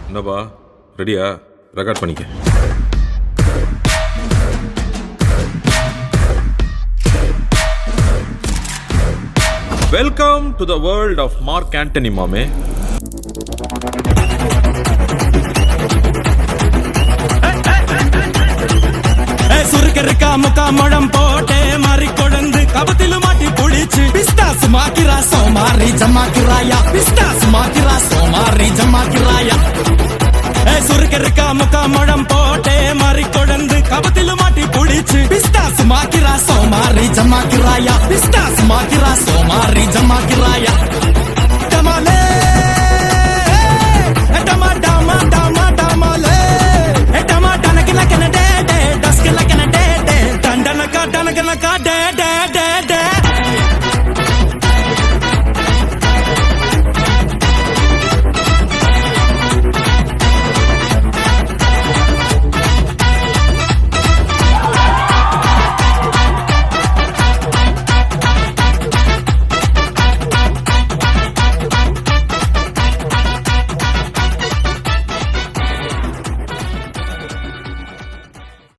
என்னப்பா ரெடியா? ரெக்கார்ட் பண்ணிக்க. Welcome to the world of Mark Antony மாமே. சுருக்கருக்கா முக்கா முழம் போட்டே மாறி கொழுந்து கபத்திலும் மாட்டி புடிச்சு பிஸ்தாஸ் மாக்கிரா சோமாரி ஜமாக்கிராயா பிஸ்தாஸ் மாக்கிரா சோமாரி ஜமாக்கிராயா. சுருக்கருக்கா முக்கா முழம் போட்டே மாறி கொழுந்து கபத்திலும் மாட்டி புடிச்சு பிஸ்தாஸ் மாக்கிரா சோமாரி ஜமாக்கிராயா பிஸ்தாஸ் மாக்கிரா சோமாரி ஜமாக்கிராயா.